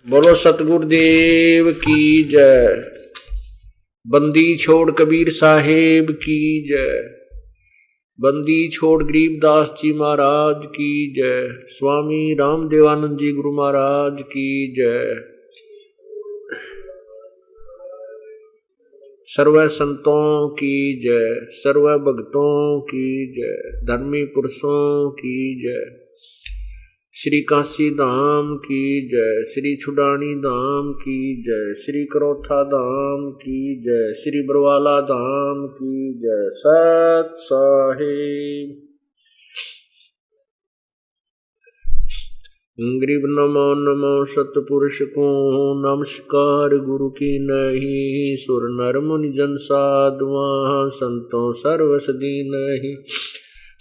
बोलो सतगुरुदेव की जय। बंदी छोड़ कबीर साहेब की जय। बंदी छोड़ गरीबदास जी महाराज की जय। स्वामी रामदेवानंद जी गुरु महाराज की जय। सर्व संतों की जय, सर्व भक्तों की जय, धर्मी पुरुषों की जय। श्री काशी धाम की जय, श्री छुडानी धाम की जय, श्री करोथा धाम की जय, श्री बरवाला धाम की जय। सत साहिब गरीब नमो नमो सतपुरुष को नमस्कार। गुरु की नहीं सुर नर मुनि जन साधुआ संतों सर्वसदी नहीं।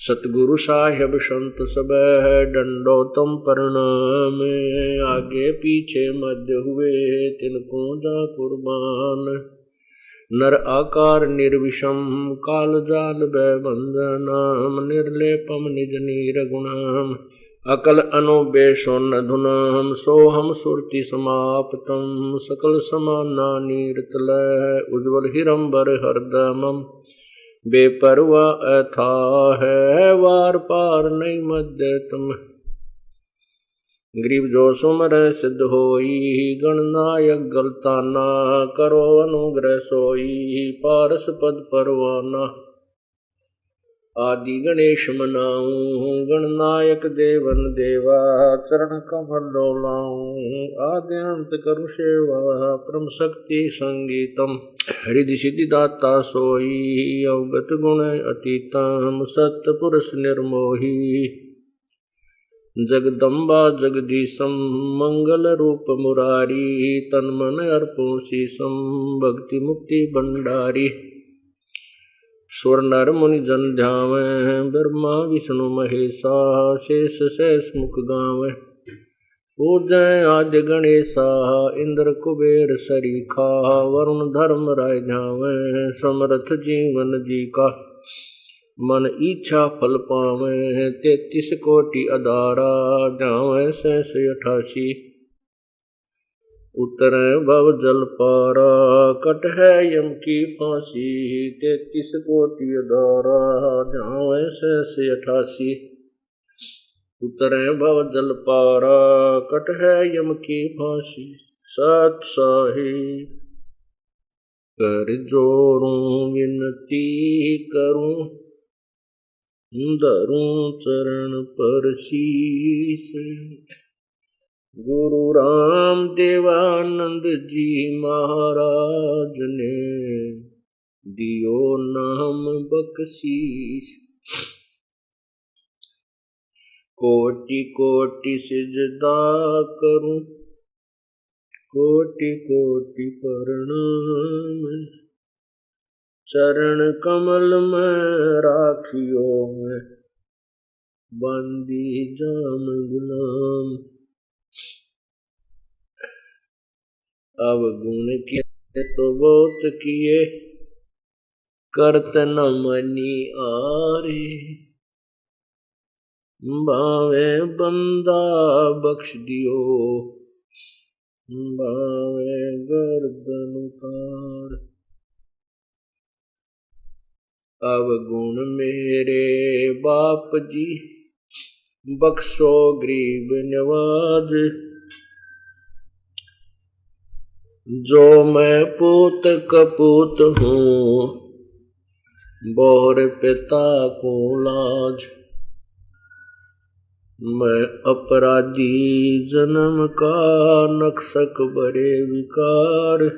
सतगुरु साहेब संत सब है दंडोतम प्रणाम। आगे पीछे मध्य हुए तिनको जा कुर्बान। नर आकार निर्विषम काल जाल भयबंधनाम। निर्लेपम निज नीरगुणाम अकल अनुबेशोन धुनाम। सोहम सुरति समाप्तम सकल समाना नीरतल। उज्ज्वल हिरंबर हरदमम बेपरवा अथा है वार पार नहीं मध्य तुम। गरीब जो सुमर सिद्ध होई गणनायक गलताना। करो अनुग्रह सोई पारस पद परवाना। आदि गणेश मनाऊं गणनायक देवन देवा। चरण कमल डोलाऊं आदि अंत करु सेवा। परम शक्ति संगीतम हृदय सिद्धि दाता सोई। अवगत गुण अतीतम सत्य पुरुष निर्मोही। जगदम्बा जगदीशम मंगल रूप मुरारी। तन मन अर्पो शीसम भक्ति मुक्ति भंडारी। सुर नर मुनि जन ध्यावे ब्रह्मा विष्णु महेशा। शेष शेष मुख गावे पूजय आद्य गणेशा। इंद्र कुबेर सरीखा वरुण धर्म राय ध्यावे। समर्थ जीवन जी का मन इच्छा फल पावे। 33 कोटि अदारा जावे शेष 88। उतरे भव जल पारा कट है यम की फांसी। 33 कोटि अदारा जावे शेष 88। उतरे भव जल पारा कट है यम की फांसी। सत साहिब कर जोड़ूं विनती करूं। धरूं चरण पर शीस। गुरु राम देवानंद जी महाराज ने दियो नाम बख्शीश। कोटि कोटि सिजदा करूं कोटि कोटि प्रणाम। चरण कमल में राखियो में बंदी जाम गुलाम। अब गुण किए तो बहुत किए करत न मनी आरे। भावे बंदा बख्श दियो भावे गर्दन उतार। अब गुण मेरे बाप जी बख्शो गरीब नवाज। जो मैं पूत कपूत हूँ बोहर पिता को लाज। मैं अपराधी जन्म का नक्शक बड़े विकार।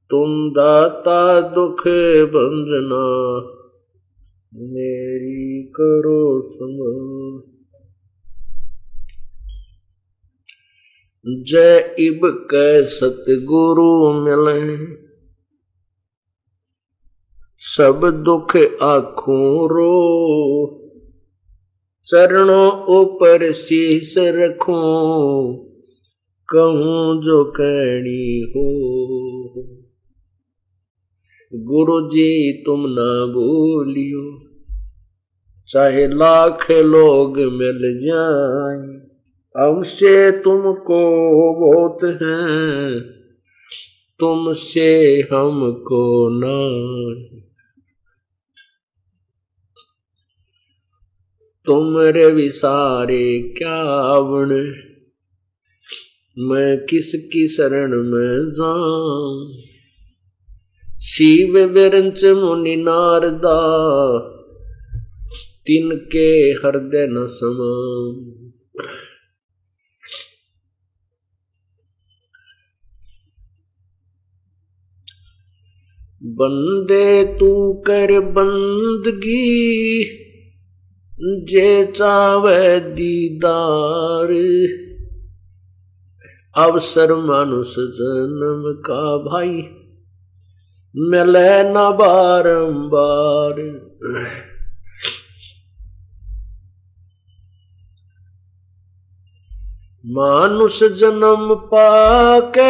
तुम दाता दुख भंजना मेरी करो संभाल। जय इब कै सतगुरु मिले सब दुख आखूं रो। चरणों ऊपर शीस रखूं कहूं जो कहनी हो। गुरु जी तुम ना भूलियो चाहे लाख लोग मिल जाएं। हमसे तुमको बहुत हैं, तुमसे हमको ना। तुमरे विसारे क्या आवण, मैं किसकी शरण में जाऊं। शिव विरंच मुनि नारदा, तिनके हृदय न समाऊं। बंदे तू कर बंदगी, जे चावे दीदार। अवसर मानुष जन्म का भाई, मिले न बारंबार। मानुष जन्म पाके,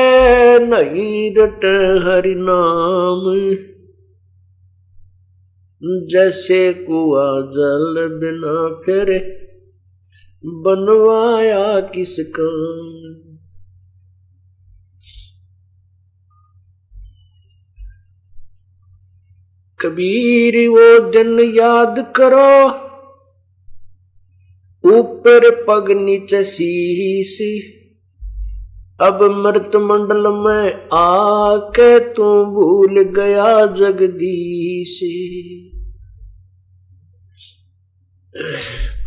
नहीं रट हरि नाम। जैसे कुआ जल बिना फिरे, बनवाया किस काम। कबीर वो दिन याद करो, ऊपर पग नीचे शीश। अब मृत मंडल में आके तू भूल गया जगदीश।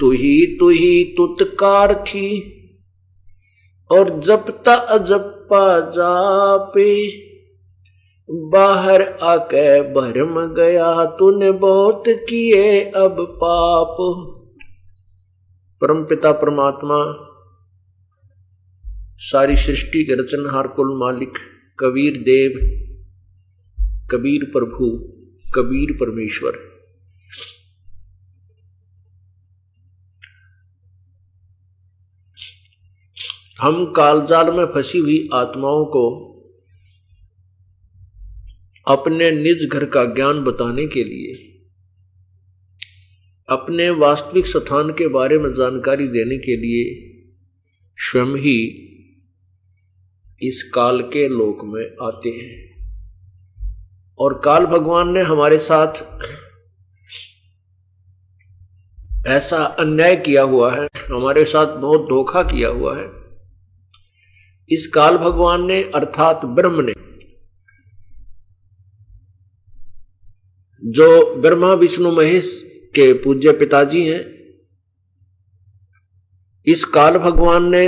तू ही तुतकार थी, और जपता अजपा जापे। बाहर आके भरम गया, तूने बहुत किए अब पाप। परमपिता परमात्मा, सारी सृष्टि के रचनहार कुल मालिक कबीर देव, कबीर प्रभु, कबीर परमेश्वर, हम कालजाल में फंसी हुई आत्माओं को अपने निज घर का ज्ञान बताने के लिए, अपने वास्तविक स्थान के बारे में जानकारी देने के लिए स्वयं ही इस काल के लोक में आते हैं। और काल भगवान ने हमारे साथ ऐसा अन्याय किया हुआ है, हमारे साथ बहुत धोखा किया हुआ है। इस काल भगवान ने अर्थात ब्रह्म ने, जो ब्रह्मा विष्णु महेश के पूज्य पिताजी हैं, इस काल भगवान ने,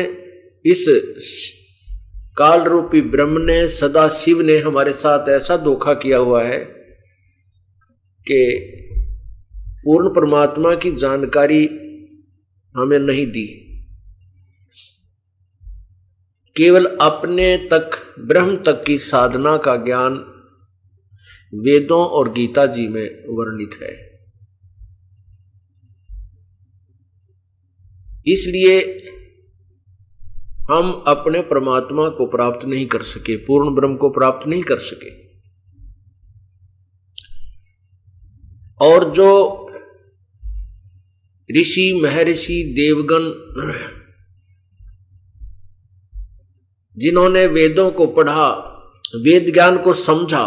इस काल रूपी ब्रह्म ने, सदा शिव ने हमारे साथ ऐसा धोखा किया हुआ है कि पूर्ण परमात्मा की जानकारी हमें नहीं दी। केवल अपने तक, ब्रह्म तक की साधना का ज्ञान वेदों और गीता जी में वर्णित है। इसलिए हम अपने परमात्मा को प्राप्त नहीं कर सके, पूर्ण ब्रह्म को प्राप्त नहीं कर सके। और जो ऋषि महर्षि देवगण जिन्होंने वेदों को पढ़ा, वेद ज्ञान को समझा,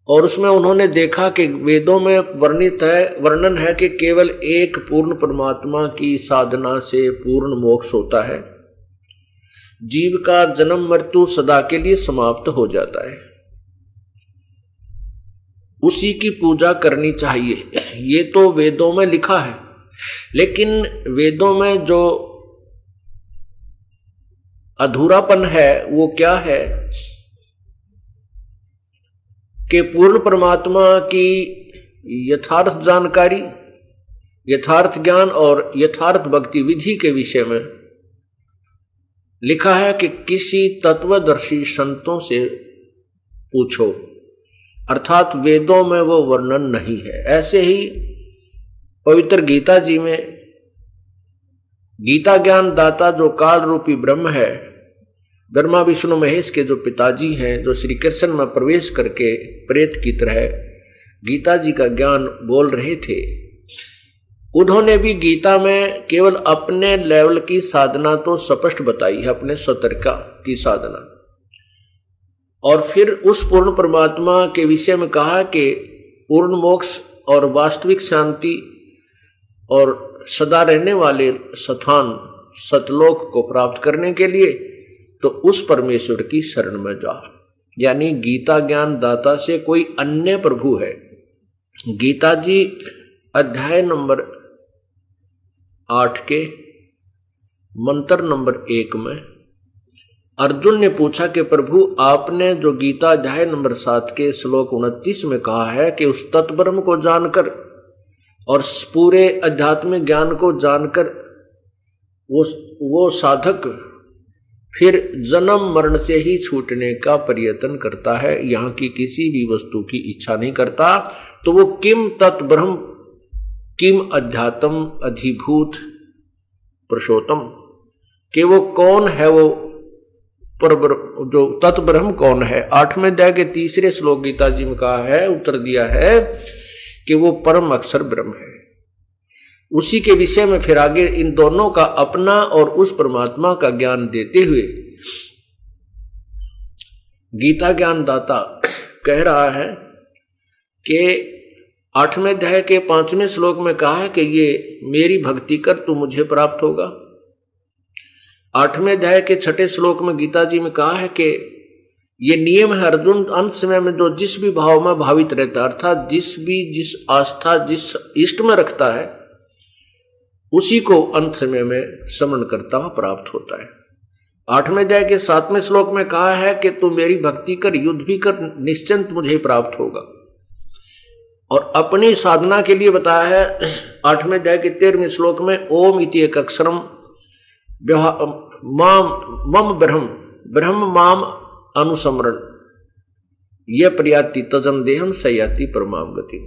और उसमें उन्होंने देखा कि वेदों में वर्णन है कि केवल एक पूर्ण परमात्मा की साधना से पूर्ण मोक्ष होता है, जीव का जन्म मृत्यु सदा के लिए समाप्त हो जाता है, उसी की पूजा करनी चाहिए। ये तो वेदों में लिखा है, लेकिन वेदों में जो अधूरापन है वो क्या है कि पूर्ण परमात्मा की यथार्थ जानकारी, यथार्थ ज्ञान और यथार्थ भक्ति विधि के विषय में लिखा है कि किसी तत्वदर्शी संतों से पूछो, अर्थात वेदों में वो वर्णन नहीं है। ऐसे ही पवित्र गीता जी में गीता ज्ञान दाता जो काल रूपी ब्रह्म है, ब्रह्मा विष्णु महेश के जो पिताजी हैं, जो श्री कृष्ण में प्रवेश करके प्रेत की तरह गीता जी का ज्ञान बोल रहे थे, उन्होंने भी गीता में केवल अपने लेवल की साधना तो स्पष्ट बताई है, अपने सतर्का की साधना, और फिर उस पूर्ण परमात्मा के विषय में कहा कि पूर्ण मोक्ष और वास्तविक शांति और सदा रहने वाले स्थान सतलोक को प्राप्त करने के लिए तो उस परमेश्वर की शरण में जा। यानी गीता ज्ञान दाता से कोई अन्य प्रभु है। गीता जी अध्याय नंबर 8 के मंत्र नंबर 1 में अर्जुन ने पूछा कि प्रभु आपने जो गीता अध्याय नंबर 7 के श्लोक 29 में कहा है कि उस तत्ब्रह्म को जानकर और पूरे अध्यात्मिक ज्ञान को जानकर वो साधक फिर जन्म मरण से ही छूटने का प्रयत्न करता है, यहाँ की किसी भी वस्तु की इच्छा नहीं करता, तो वो किम तत्ब्रह्म किम अध्यात्म अधिभूत पुरुषोत्तम, कि वो कौन है, वो जो तत्ब्रह्म कौन है। 8वें अध्याय के 3 श्लोक गीता जी में कहा है, उत्तर दिया है कि वो परम अक्षर ब्रह्म है। उसी के विषय में फिर आगे इन दोनों का अपना और उस परमात्मा का ज्ञान देते हुए गीता ज्ञान दाता कह रहा है कि 8वें अध्याय के 5वें श्लोक में कहा है कि ये मेरी भक्ति कर तो मुझे प्राप्त होगा। 8वें अध्याय के 6ठे श्लोक में गीता जी में कहा है कि ये नियम है अर्जुन, अंत समय में जो जिस भी भाव में भावित रहता है, अर्थात जिस आस्था जिस इष्ट में रखता है उसी को अंत समय में समरण करता हुआ प्राप्त होता है। 8वें अध्याय के 7वें श्लोक में कहा है कि तू मेरी भक्ति कर, युद्ध भी कर, निश्चिंत मुझे प्राप्त होगा। और अपनी साधना के लिए बताया है 8वें अध्याय के 13वें श्लोक में ओम इति एक अक्षरम मम ब्रह्म माम अनुसमरण यह प्रयाति तजम देहम सयाति परमाम गति।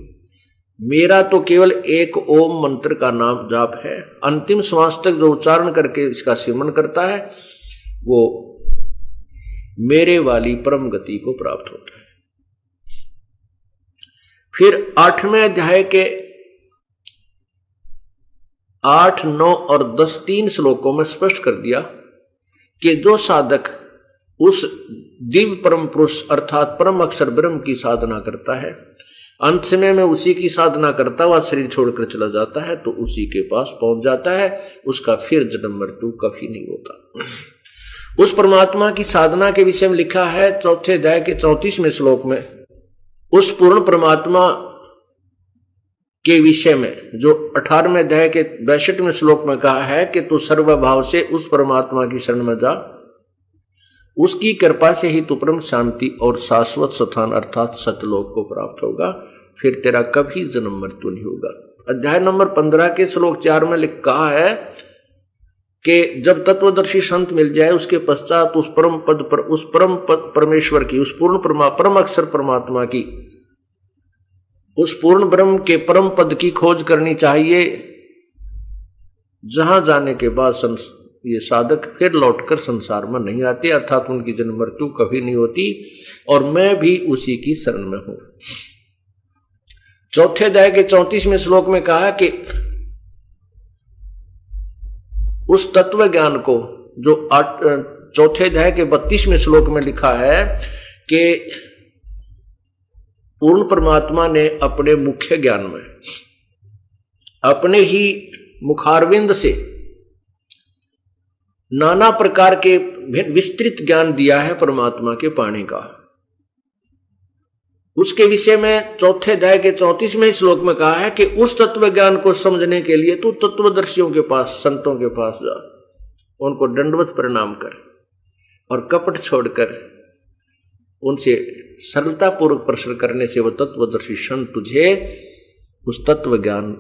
मेरा तो केवल एक ओम मंत्र का नाम जाप है, अंतिम श्वास तक जो उच्चारण करके इसका सिमरण करता है वो मेरे वाली परम गति को प्राप्त होता है। फिर 8वें अध्याय के 8, 9 और 10 3 श्लोकों में स्पष्ट कर दिया कि जो साधक उस दिव्य परम पुरुष अर्थात परम अक्षर ब्रह्म की साधना करता है, अंत समय में उसी की साधना करता हुआ शरीर छोड़कर चला जाता है तो उसी के पास पहुंच जाता है, उसका फिर जन्म मृत्यु कभी नहीं होता। उस परमात्मा की साधना के विषय में लिखा है 4थे अध्याय के 34वें श्लोक में, उस पूर्ण परमात्मा के विषय में जो 18वें अध्याय के 62वें श्लोक में कहा है कि तू सर्वभाव से उस परमात्मा की शरण में जा, उसकी कृपा से ही तू परम शांति और शाश्वत स्थान अर्थात सतलोक को प्राप्त होगा, फिर तेरा कभी जन्म मृत्यु नहीं होगा। अध्याय नंबर 15 के श्लोक 4 में कहा है कि जब तत्वदर्शी संत मिल जाए उसके पश्चात उस परम पद परमेश्वर की, उस पूर्ण परम अक्षर परमात्मा की, उस पूर्ण ब्रह्म के परम पद की खोज करनी चाहिए, जहां जाने के बाद ये साधक फिर लौटकर संसार में नहीं आते, अर्थात उनकी जन्म मृत्यु कभी नहीं होती, और मैं भी उसी की शरण में हूं। 4थे अध्याय के 34वें श्लोक में कहा कि उस तत्व ज्ञान को जो 4थे अध्याय के 32वें श्लोक में लिखा है कि पूर्ण परमात्मा ने अपने मुख्य ज्ञान में अपने ही मुखारविंद से नाना प्रकार के विस्तृत ज्ञान दिया है परमात्मा के पाने का। उसके विषय में 4थे अध्याय के 34वें श्लोक में कहा है कि उस तत्व ज्ञान को समझने के लिए तू तत्वदर्शियों के पास, संतों के पास जा, उनको दंडवत प्रणाम कर और कपट छोड़कर उनसे सरलता पूर्वक प्रश्न करने से वो तत्वदर्शी संत तुझे उस तत्व ज्ञान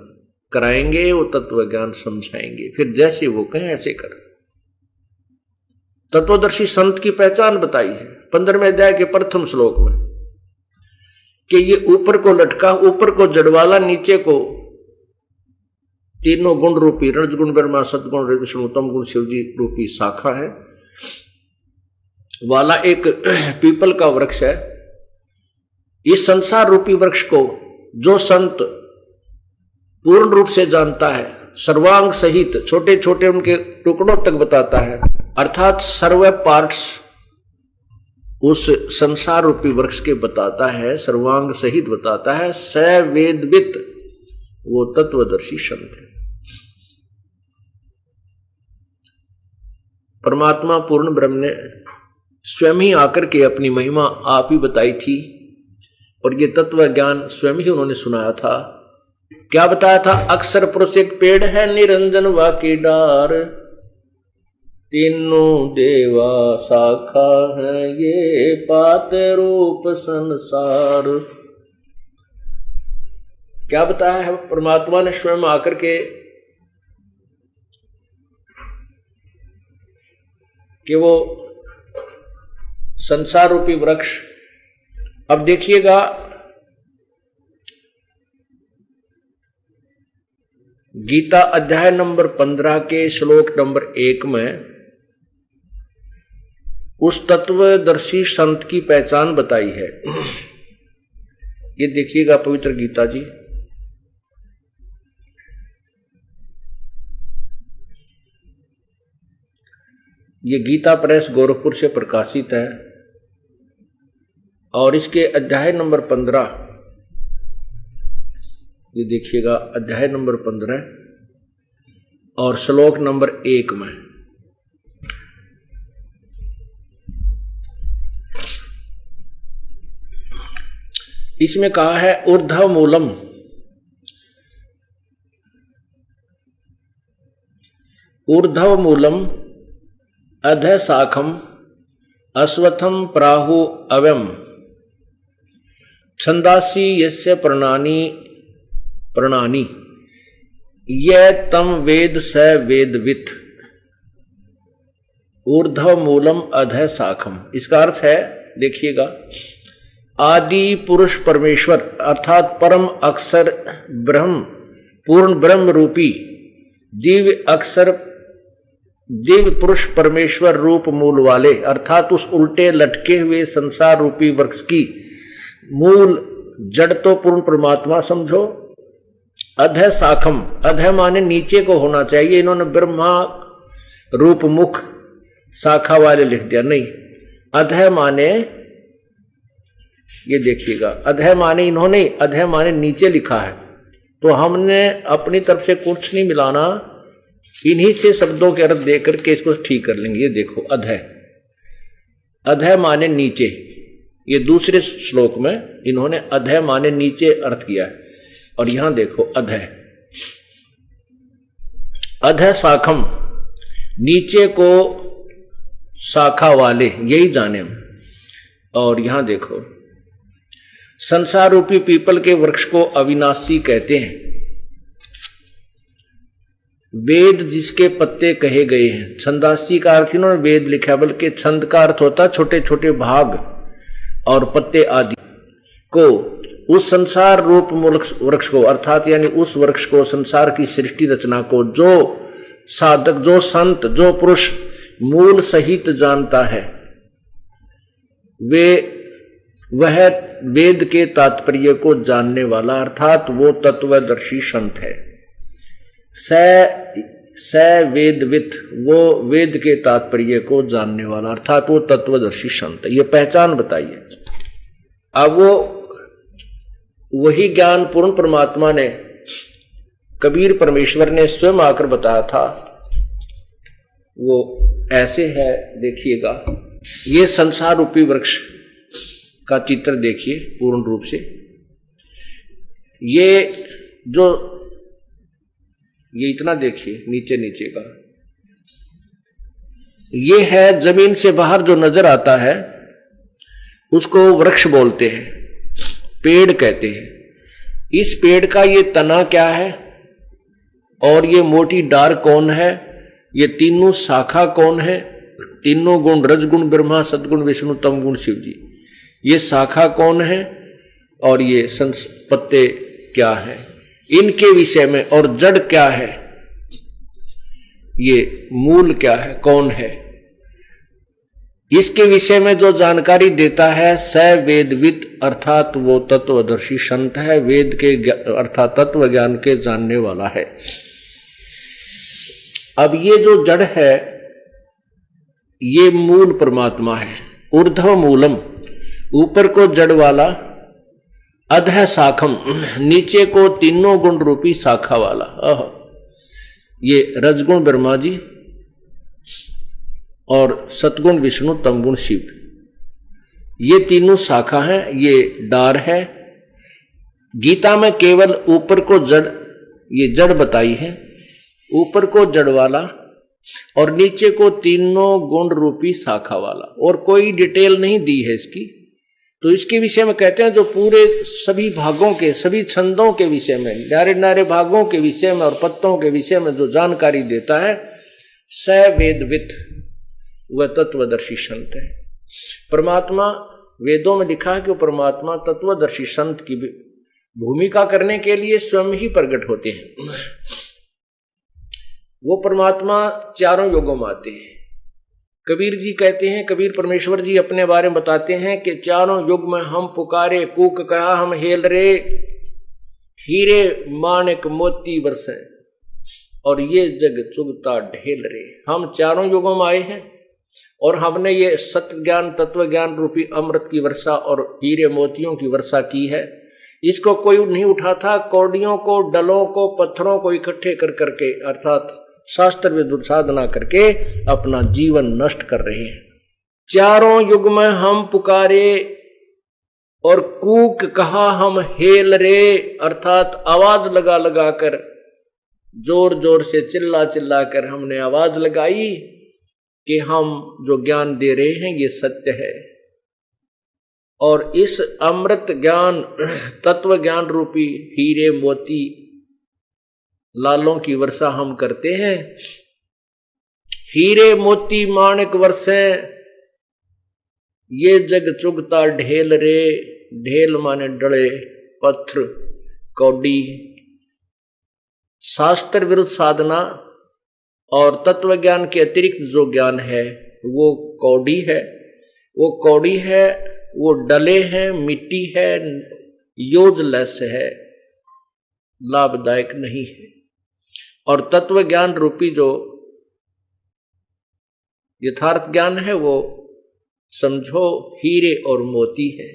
कराएंगे, वो तत्व ज्ञान समझाएंगे, फिर जैसे वो कहें ऐसे कर। तत्वदर्शी संत की पहचान बताई है 15वें अध्याय के 1 श्लोक में कि ये ऊपर को लटका, ऊपर को जड़वाला, नीचे को तीनों गुण रूपी रजगुण ब्रह्मा सतगुण विष्णु उत्तम गुण शिवजी रूपी शाखा है वाला एक पीपल का वृक्ष है। इस संसार रूपी वृक्ष को जो संत पूर्ण रूप से जानता है, सर्वांग सहित छोटे छोटे उनके टुकड़ों तक बताता है, अर्थात सर्व पार्ट्स उस संसार रूपी वृक्ष के बताता है, सर्वांग सहित बताता है। स वेदवित, वो तत्वदर्शी संत है। परमात्मा पूर्ण ब्रह्म ने स्वयं ही आकर के अपनी महिमा आप ही बताई थी और ये तत्व ज्ञान स्वयं ही उन्होंने सुनाया था। क्या बताया था? अक्षर पुरुष एक पेड़ है, निरंजन वाकी डार, तीनों देवा शाखा है, ये पात रूप संसार। क्या बताया है परमात्मा ने स्वयं आकर के कि वो संसार रूपी वृक्ष। अब देखिएगा, गीता अध्याय नंबर 15 के श्लोक नंबर 1 में उस तत्वदर्शी संत की पहचान बताई है। ये देखिएगा पवित्र गीता जी, ये गीता प्रेस गोरखपुर से प्रकाशित है और इसके अध्याय नंबर 15, ये देखिएगा अध्याय नंबर 15 और श्लोक नंबर 1 में इसमें कहा है, ऊर्ध्व मूलम, ऊर्ध्व मूलम अध शाखम अश्वत्थम प्राहु अव्यम छंदासी यस्य प्रणानी प्रणानी ये तम वेद स वेदवित। ऊर्ध्व मूलम अध शाखम, इसका अर्थ है, देखिएगा, आदि पुरुष परमेश्वर अर्थात परम अक्षर ब्रह्म, पूर्ण ब्रह्म रूपी दिव्य अक्षर, दिव्य पुरुष परमेश्वर रूप मूल वाले, अर्थात उस उल्टे लटके हुए संसार रूपी वृक्ष की मूल जड़ तो पूर्ण परमात्मा समझो। अध शाखम, अध माने नीचे को होना चाहिए, इन्होंने ब्रह्मा रूप मुख शाखा वाले लिख दिया, नहीं, अध माने, ये देखिएगा, अध माने इन्होंने, अध माने नीचे लिखा है, तो हमने अपनी तरफ से कुछ नहीं मिलाना, इन्हीं से शब्दों के अर्थ देकर के इसको ठीक कर लेंगे। ये देखो, अध, अध माने नीचे, ये दूसरे श्लोक में इन्होंने अध माने नीचे अर्थ किया है, और यहां देखो अध, अध शाखम, नीचे को शाखा वाले, यही जाने हम। और यहां देखो, संसार रूपी पीपल के वृक्ष को अविनाशी कहते हैं। वेद जिसके पत्ते कहे गए हैं, छंदासी का अर्थ इन्होंने वेद लिखा, बल्कि छंद का अर्थ होता छोटे छोटे भाग और पत्ते आदि को, उस संसार रूप वृक्ष को, अर्थात यानी उस वृक्ष को, संसार की सृष्टि रचना को जो साधक, जो संत, जो पुरुष मूल सहित जानता है, वह वेद के तात्पर्य को जानने वाला, अर्थात वो तत्वदर्शी संत है। स वेदवित, वो वेद के तात्पर्य को जानने वाला, अर्थात वो तत्वदर्शी संत है। ये पहचान बताइए। अब वो वही ज्ञान पूर्ण परमात्मा ने, कबीर परमेश्वर ने स्वयं आकर बताया था, वो ऐसे है, देखिएगा, ये संसार रूपी वृक्ष का चित्र देखिए पूर्ण रूप से। ये जो, ये इतना देखिए नीचे नीचे का, ये है जमीन से बाहर जो नजर आता है उसको वृक्ष बोलते हैं, पेड़ कहते हैं। इस पेड़ का ये तना क्या है और ये मोटी डार कौन है, ये तीनों शाखा कौन है, तीनों गुण, रजगुण ब्रह्मा, सदगुण विष्णु, तम गुण शिव जी, ये शाखा कौन है और ये पत्ते क्या है, इनके विषय में, और जड़ क्या है, ये मूल क्या है, कौन है, इसके विषय में जो जानकारी देता है स वेदविद, अर्थात वो तत्वदर्शी संत है, वेद के अर्थात तत्व ज्ञान के जानने वाला है। अब ये जो जड़ है ये मूल परमात्मा है, ऊर्ध्व मूलम, ऊपर को जड़ वाला, अधः शाखम, नीचे को तीनों गुण रूपी शाखा वाला। ये रजगुण ब्रह्मा जी और सतगुण विष्णु तमगुण शिव, ये तीनों शाखा हैं, ये डार है। गीता में केवल ऊपर को जड़, ये जड़ बताई है, ऊपर को जड़ वाला और नीचे को तीनों गुण रूपी शाखा वाला, और कोई डिटेल नहीं दी है इसकी। तो इसके विषय में कहते हैं जो पूरे सभी भागों के, सभी छंदों के विषय में, न्यारे न्यारे भागों के विषय में और पत्तों के विषय में जो जानकारी देता है स वेदविद, वह तत्वदर्शी संत है। परमात्मा वेदों में लिखा है कि वो परमात्मा तत्वदर्शी संत की भूमिका करने के लिए स्वयं ही प्रकट होते हैं। वो परमात्मा चारों युगों में आते हैं। कबीर जी कहते हैं, कबीर परमेश्वर जी अपने बारे में बताते हैं कि चारों युग में हम पुकारे, कूक कहा हम हेल रे, हीरे माणिक मोती बरसे, और ये जग चुगता ढेल रे। हम चारों युगों में आए हैं और हमने ये सत्य ज्ञान, तत्व ज्ञान रूपी अमृत की वर्षा और हीरे मोतियों की वर्षा की है। इसको कोई नहीं उठाता, कौड़ियों को, डलों को, पत्थरों को इकट्ठे कर करके, अर्थात शास्त्र विद्युत साधना करके अपना जीवन नष्ट कर रहे हैं। चारों युग में हम पुकारे और कूक कहा हम हेल रे, अर्थात आवाज लगा लगा कर, जोर जोर से चिल्ला चिल्ला कर हमने आवाज लगाई कि हम जो ज्ञान दे रहे हैं ये सत्य है। और इस अमृत ज्ञान, तत्व ज्ञान रूपी हीरे मोती लालों की वर्षा हम करते हैं। हीरे मोती माणिक वर्षे, ये जग चुगता ढेल रे, ढेल माने डले, पत्थर, कौडी। शास्त्र विरुद्ध साधना और तत्व ज्ञान के अतिरिक्त जो ज्ञान है वो कौड़ी है, वो कौड़ी है, वो डले हैं, मिट्टी है, यूजलेस है, लाभदायक नहीं है। और तत्व ज्ञान रूपी जो यथार्थ ज्ञान है वो समझो हीरे और मोती है।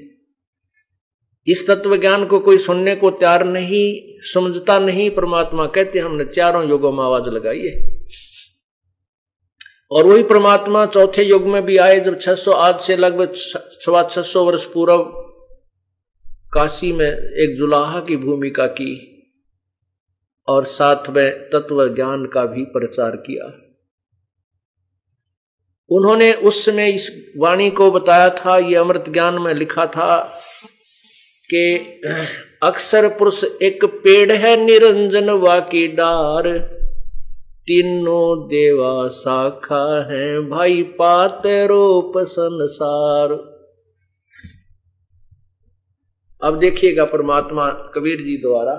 इस तत्व ज्ञान को कोई सुनने को तैयार नहीं, समझता नहीं। परमात्मा कहते हमने चारों युगों में आवाज लगाई है। और वही परमात्मा चौथे युग में भी आए, जब 600 आज से लगभग 600 वर्ष पूर्व काशी में एक जुलाहा की भूमिका की और साथ में तत्व ज्ञान का भी प्रचार किया। उन्होंने उस समय इस वाणी को बताया था, ये अमृत ज्ञान में लिखा था कि अक्षर पुरुष एक पेड़ है, निरंजन वाकी डार, तीनों देवा शाखा है, भाई पात रूप संसार। अब देखिएगा परमात्मा कबीर जी द्वारा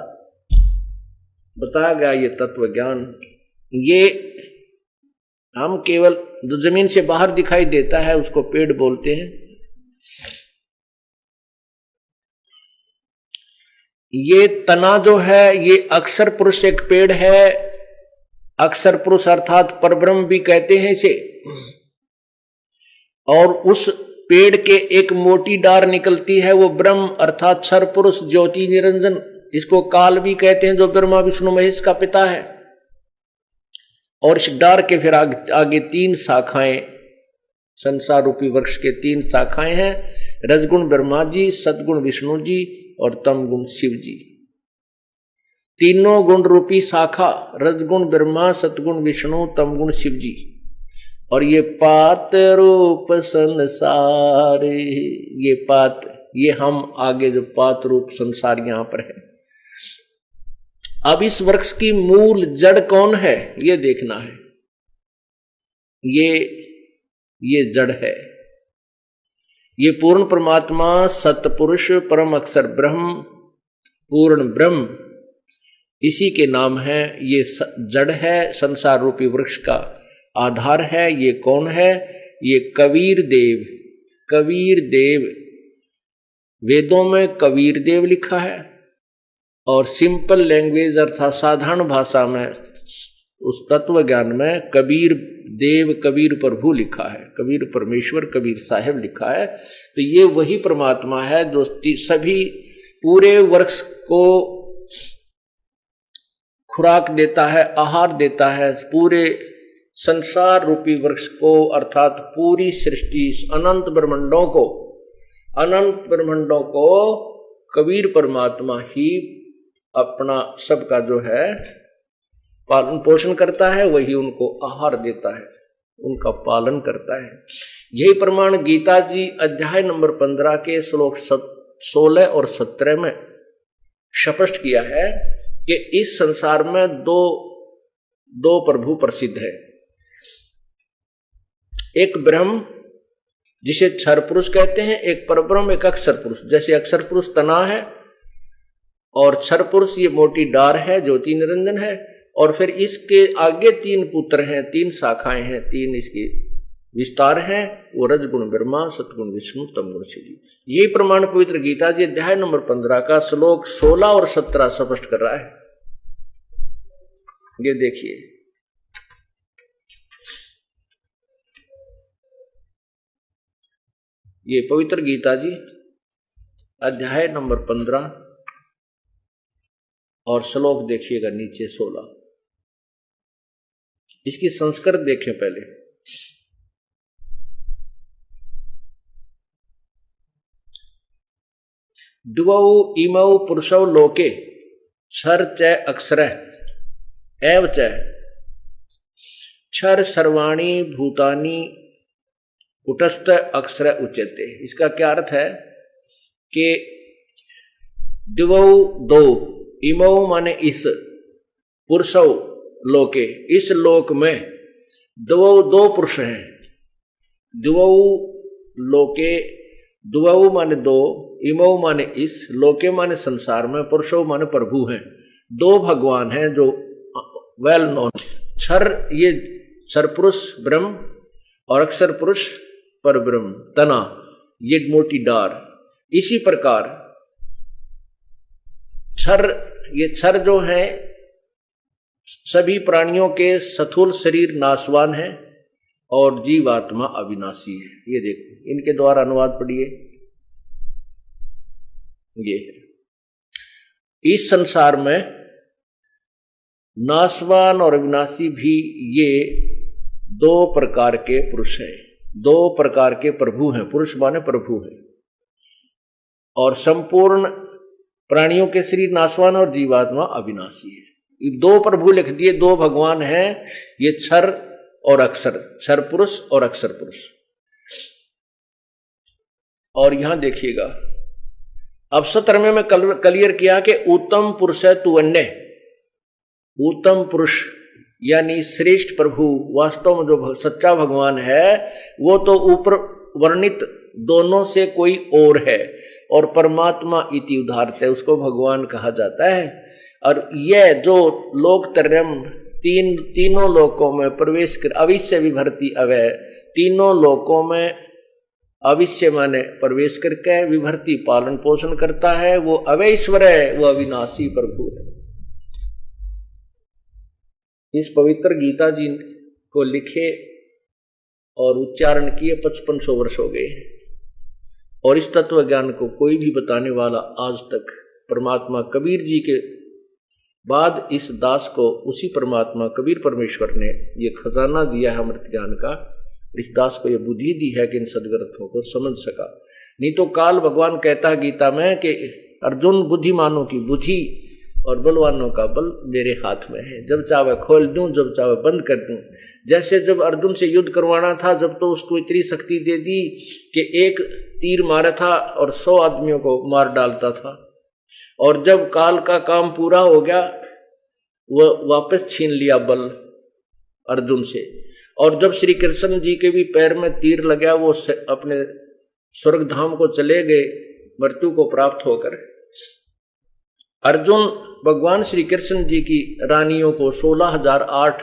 बताया गया ये तत्व ज्ञान, ये हम केवल जो जमीन से बाहर दिखाई देता है उसको पेड़ बोलते हैं। ये तना जो है ये अक्षर पुरुष एक पेड़ है। अक्षर पुरुष अर्थात परब्रह्म भी कहते हैं इसे। और उस पेड़ के एक मोटी डार निकलती है, वो ब्रह्म अर्थात क्षर पुरुष ज्योति निरंजन, इसको काल भी कहते हैं, जो ब्रह्मा विष्णु महेश का पिता है। और इस डार के फिर आगे 3 शाखाएं, संसार रूपी वृक्ष के 3 शाखाएं हैं, रजगुण ब्रह्मा जी, सतगुण विष्णु जी और तमगुण शिव जी। तीनों गुण रूपी शाखा, रजगुण ब्रह्मा, सतगुण विष्णु, तमगुण शिव जी। और ये पात रूप संसार, ये पात, ये हम आगे जो पात रूप संसार यहां पर है। अब इस वृक्ष की मूल जड़ कौन है ये देखना है। ये जड़ है, ये पूर्ण परमात्मा, सतपुरुष, परम अक्षर ब्रह्म, पूर्ण ब्रह्म, इसी के नाम है। ये जड़ है, संसार रूपी वृक्ष का आधार है। ये कौन है? ये कबीर देव, कबीर देव वेदों में कबीर देव लिखा है और सिंपल लैंग्वेज अर्थात साधारण भाषा में उस तत्व ज्ञान में कबीर देव, कबीर प्रभु लिखा है, कबीर परमेश्वर, कबीर साहिब लिखा है। तो ये वही परमात्मा है जो सभी पूरे वृक्ष को खुराक देता है, आहार देता है, पूरे संसार रूपी वृक्ष को अर्थात पूरी सृष्टि अनंत ब्रह्मांडों को कबीर परमात्मा ही अपना सबका जो है पालन पोषण करता है, वही उनको आहार देता है, उनका पालन करता है। यही प्रमाण गीता जी अध्याय नंबर 15 के श्लोक 16 और 17 में स्पष्ट किया है कि इस संसार में दो प्रभु प्रसिद्ध है। एक ब्रह्म जिसे क्षर पुरुष कहते हैं, एक परब्रह्म, एक अक्षर पुरुष। जैसे अक्षर पुरुष तना है और क्षर पुरुष ये मोटी डार है, ज्योति निरंजन है, और फिर इसके आगे 3 पुत्र हैं, 3 शाखाएं हैं, 3 इसके विस्तार हैं, वो रजगुण ब्रह्मा, सतगुण विष्णु, तमगुण शिव। ये प्रमाण पवित्र गीता जी अध्याय नंबर 15 का श्लोक 16 और 17 स्पष्ट कर रहा है। ये देखिए, ये पवित्र गीता जी अध्याय नंबर 15 और श्लोक देखिएगा नीचे 16। इसकी संस्कृत देखें पहले। द्वौ इमौ पुरुषौ लोके क्षर च अक्षरः एव च क्षर सर्वाणि भूतानि कुटस्थ अक्षर उच्यते। इसका क्या अर्थ है कि द्वौ दो, इमौ माने इस, पुरुषौ लोके इस लोक में, दो पुरुष हैं। द्वौ लोके, द्वौ माने दो, इमौ माने इस, लोके माने संसार में, पुरुषौ माने प्रभु हैं। 2 भगवान हैं जो वेल नोन। क्षर ये क्षर पुरुष ब्रह्म और अक्षर पुरुष पर ब्रह्म, तना ये मोटी डार। इसी प्रकार क्षर, ये क्षर जो है सभी प्राणियों के स्थूल शरीर नाशवान है और जीवात्मा अविनाशी है। ये देखो, इनके द्वारा अनुवाद पढ़िए। ये इस संसार में नाशवान और अविनाशी भी ये 2 प्रकार के पुरुष हैं, 2 प्रकार के प्रभु हैं। पुरुष माने प्रभु हैं। और संपूर्ण प्राणियों के शरीर नाशवान और जीवात्मा अविनाशी है। ये 2 प्रभु लिख दिए, 2 भगवान हैं, ये क्षर और अक्षर, क्षर पुरुष और अक्षर पुरुष। और यहां देखिएगा, अब 17वें में क्लियर किया कि उत्तम पुरुष है तू अन्य। उत्तम पुरुष यानी श्रेष्ठ प्रभु, वास्तव में जो सच्चा भगवान है वो तो ऊपर वर्णित दोनों से कोई और है, और परमात्मा इति उदाहरते उसको भगवान कहा जाता है। और यह जो लोकत्रयम् तीनों लोकों में प्रवेश कर अविश्य विभर्ति अवय, तीनों लोकों में अविश्य माने प्रवेश करके विभर्ति पालन पोषण करता है, वो अवय ईश्वर है, वो अविनाशी प्रभु है। इस पवित्र गीता जी को लिखे और उच्चारण किए 5500 वर्ष हो गए हैं, और इस तत्व ज्ञान को कोई भी बताने वाला आज तक परमात्मा कबीर जी के बाद इस दास को उसी परमात्मा कबीर परमेश्वर ने ये खजाना दिया है अमृत ज्ञान का। इस दास को ये बुद्धि दी है कि इन सदग्रंथों को समझ सका। नहीं तो काल भगवान कहता है गीता में कि अर्जुन, बुद्धिमानों की बुद्धि और बलवानों का बल मेरे हाथ में है, जब चाहे खोल दूं, जब चाहे बंद कर दूं। जैसे जब अर्जुन से युद्ध करवाना था, जब तो उसको इतनी शक्ति दे दी कि एक तीर मारा था और 100 आदमियों को मार डालता था। और जब काल का काम पूरा हो गया, वह वापस छीन लिया बल अर्जुन से। और जब श्री कृष्ण जी के भी पैर में तीर लगा, वो अपने स्वर्ग धाम को चले गए मृत्यु को प्राप्त होकर। अर्जुन भगवान श्री कृष्ण जी की रानियों को 16,008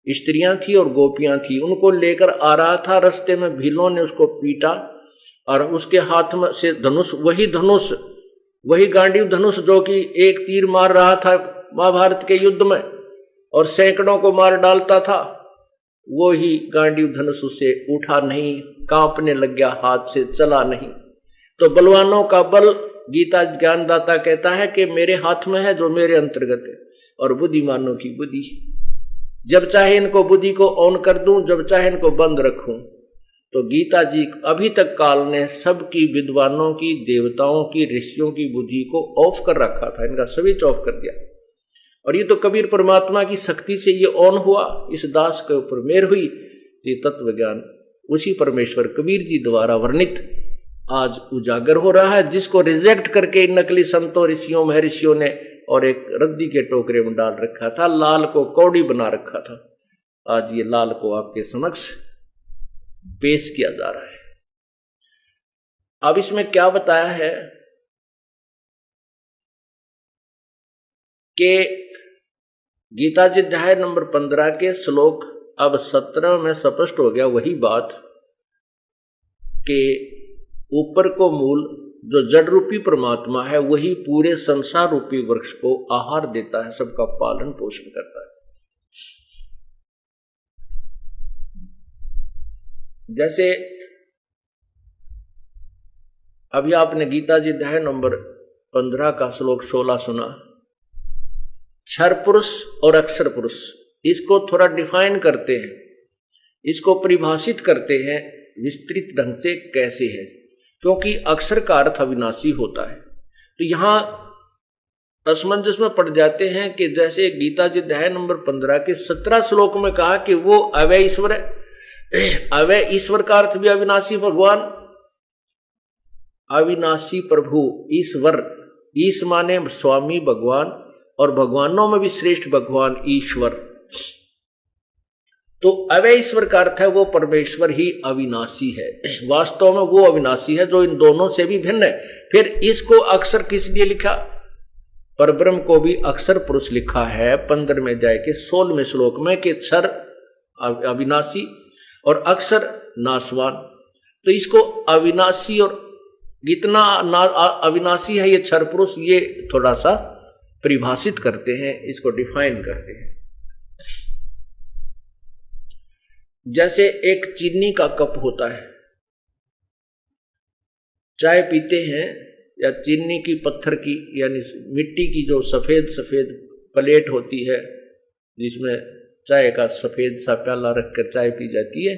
स्त्रियां थी और गोपियां थी, उनको लेकर आ रहा था। रास्ते में भीलों ने उसको पीटा और उसके हाथ में से धनुष, वही गांडीव धनुष जो कि एक तीर मार रहा था महाभारत के युद्ध में और सैकड़ों को मार डालता था, वो ही गांडीव धनुष उसे उठा नहीं, कांपने लग गया, हाथ से चला नहीं। तो बलवानों का बल, गीता ज्ञानदाता कहता है कि मेरे हाथ में है, जो मेरे अंतर्गत है, और बुद्धिमानों की बुद्धि, जब चाहे इनको बुद्धि को ऑन कर दूं, जब चाहे इनको बंद रखूं। तो गीता जी अभी तक काल ने सबकी, विद्वानों की, देवताओं की, ऋषियों की बुद्धि को ऑफ कर रखा था, इनका स्विच ऑफ कर दिया। और ये तो कबीर परमात्मा की शक्ति से ये ऑन हुआ, इस दास के ऊपर मेहर हुई, ये तत्व ज्ञान उसी परमेश्वर कबीर जी द्वारा वर्णित आज उजागर हो रहा है, जिसको रिजेक्ट करके नकली संतों, ऋषियों, महर्षियों ने और एक रद्दी के टोकरे में डाल रखा था, लाल को कौड़ी बना रखा था। आज ये लाल को आपके समक्ष पेश किया जा रहा है। अब इसमें क्या बताया है कि गीता जी अध्याय नंबर 15 के श्लोक अब 17 में स्पष्ट हो गया वही बात कि ऊपर को मूल जो जड़ रूपी परमात्मा है वही पूरे संसार रूपी वृक्ष को आहार देता है, सबका पालन पोषण करता है। जैसे अभी आपने गीता जी अध्याय नंबर 15 का श्लोक 16 सुना, क्षर पुरुष और अक्षर पुरुष, इसको थोड़ा डिफाइन करते हैं, इसको परिभाषित करते हैं विस्तृत ढंग से कैसे है, क्योंकि अक्षर का अर्थ अविनाशी होता है। तो यहां असमंजस में पड़ जाते हैं कि जैसे गीता जी अध्याय नंबर 15 के 17 श्लोक में कहा कि वो अव्यय ईश्वर है, अव्यय ईश्वर का अर्थ भी अविनाशी भगवान, अविनाशी प्रभु ईश्वर, ईश माने स्वामी भगवान, और भगवानों में भी श्रेष्ठ भगवान ईश्वर। तो अव्यय ईश्वर का अर्थ है वो परमेश्वर ही अविनाशी है, वास्तव में वो अविनाशी है जो इन दोनों से भी भिन्न है। फिर इसको अक्षर किस लिए लिखा, परब्रह्म को भी अक्षर पुरुष लिखा है 15वें अध्याय के 16वें श्लोक में कि क्षर अविनाशी और अक्षर नाशवान। तो इसको अविनाशी और कितना अविनाशी है ये क्षर पुरुष, ये थोड़ा सा परिभाषित करते हैं, इसको डिफाइन करते हैं। जैसे एक चीनी का कप होता है, चाय पीते हैं या चीनी की पत्थर की यानी मिट्टी की जो सफेद सफेद प्लेट होती है जिसमें चाय का सफेद सा प्याला रखकर चाय पी जाती है,